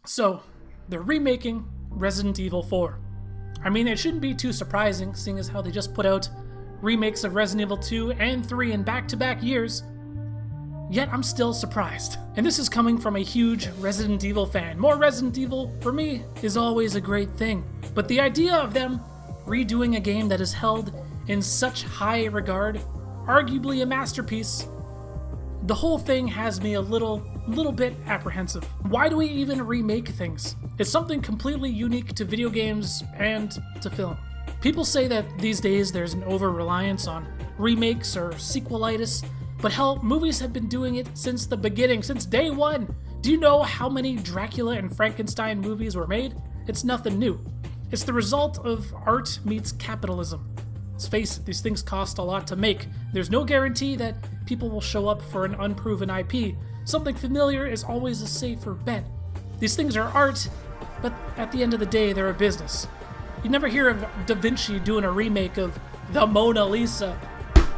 So, they're remaking Resident Evil 4. I mean, it shouldn't be too surprising, seeing as how they just put out remakes of Resident Evil 2 and 3 in back-to-back years. Yet I'm still surprised. And this is coming from a huge Resident Evil fan. More Resident Evil, for me, is always a great thing. But the idea of them redoing a game that is held in such high regard, arguably a masterpiece, the whole thing has me a little bit apprehensive. Why do we even remake things? It's something completely unique to video games and to film. People say that these days there's an over-reliance on remakes or sequelitis, but hell, movies have been doing it since the beginning, since day one. Do you know how many Dracula and Frankenstein movies were made? It's nothing new. It's the result of art meets capitalism. Let's face it, these things cost a lot to make. There's no guarantee that people will show up for an unproven IP. Something familiar is always a safer bet. These things are art, but at the end of the day, they're a business. You never hear of Da Vinci doing a remake of the Mona Lisa.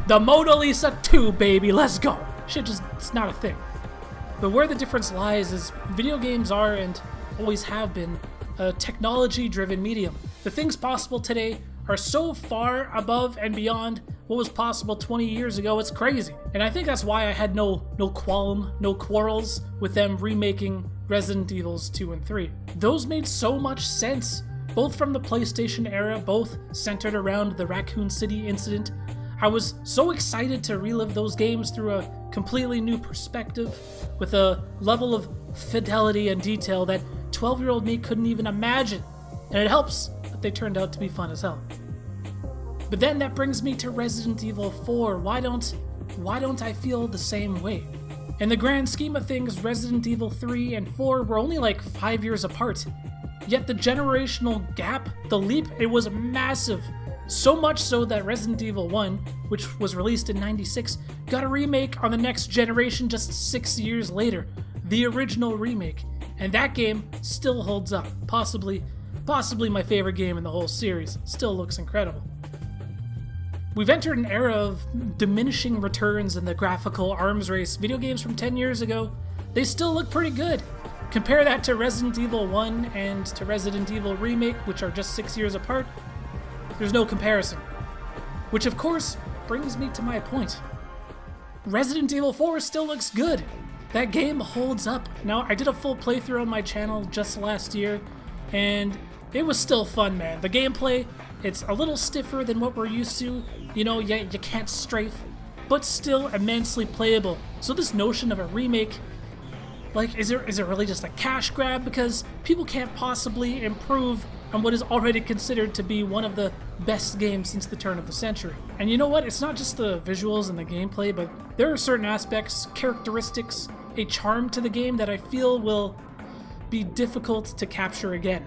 The Mona Lisa 2, baby, let's go. Shit it's not a thing. But where the difference lies is video games are, and always have been, a technology-driven medium. The things possible today are so far above and beyond what was possible 20 years ago, it's crazy. And I think that's why I had no qualm, no quarrels with them remaking Resident Evils 2 and 3. Those made so much sense, both from the PlayStation era, both centered around the Raccoon City incident. I was so excited to relive those games through a completely new perspective, with a level of fidelity and detail that 12-year-old me couldn't even imagine. And it helps that they turned out to be fun as hell. But then that brings me to Resident Evil 4. Why don't I feel the same way? In the grand scheme of things, Resident Evil 3 and 4 were only like 5 years apart. Yet the generational gap, the leap, it was massive. So much so that Resident Evil 1, which was released in '96, got a remake on the next generation just 6 years later. The original remake. And that game still holds up. Possibly my favorite game in the whole series. Still looks incredible. We've entered an era of diminishing returns in the graphical arms race. Video games from 10 years ago, they still look pretty good. Compare that to Resident Evil 1 and to Resident Evil Remake, which are just 6 years apart. There's no comparison. Which of course brings me to my point. Resident Evil 4 still looks good. That game holds up. Now, I did a full playthrough on my channel just last year, and it was still fun, man. The gameplay, it's a little stiffer than what we're used to. You know, you can't strafe, but still immensely playable. So this notion of a remake, like, is it really just a cash grab? Because people can't possibly improve on what is already considered to be one of the best games since the turn of the century. And you know what? It's not just the visuals and the gameplay, but there are certain aspects, characteristics, a charm to the game that I feel will be difficult to capture again.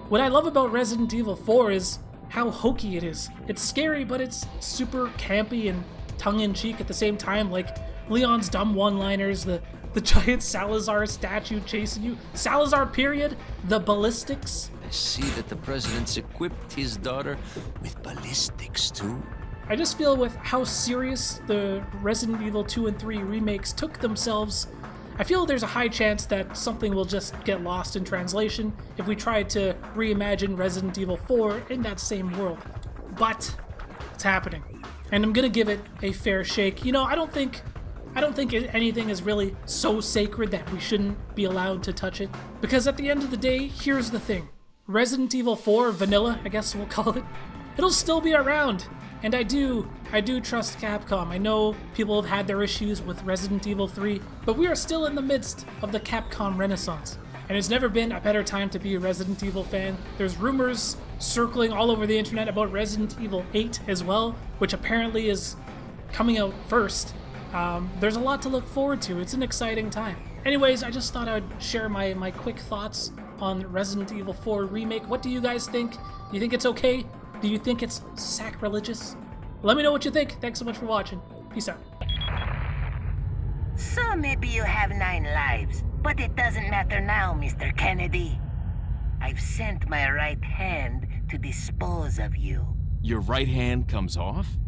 What I love about Resident Evil 4 is how hokey it is. It's scary, but it's super campy and tongue-in-cheek at the same time, like Leon's dumb one-liners, the giant Salazar statue chasing you. Salazar period, the ballistics. I see that the president's equipped his daughter with ballistics too. I just feel with how serious the Resident Evil 2 and 3 remakes took themselves, I feel there's a high chance that something will just get lost in translation if we try to reimagine Resident Evil 4 in that same world. But it's happening, and I'm gonna give it a fair shake. You know, I don't think anything is really so sacred that we shouldn't be allowed to touch it. Because at the end of the day, here's the thing. Resident Evil 4 Vanilla, I guess we'll call it, it'll still be around. And I do trust Capcom. I know people have had their issues with Resident Evil 3, but we are still in the midst of the Capcom renaissance. And it's never been a better time to be a Resident Evil fan. There's rumors circling all over the internet about Resident Evil 8 as well, which apparently is coming out first. There's a lot to look forward to. It's an exciting time. Anyways, I just thought I'd share my quick thoughts on Resident Evil 4 Remake. What do you guys think? Do you think it's okay? Do you think it's sacrilegious? Let me know what you think. Thanks so much for watching. Peace out. So maybe you have 9 lives, but it doesn't matter now, Mr. Kennedy. I've sent my right hand to dispose of you. Your right hand comes off?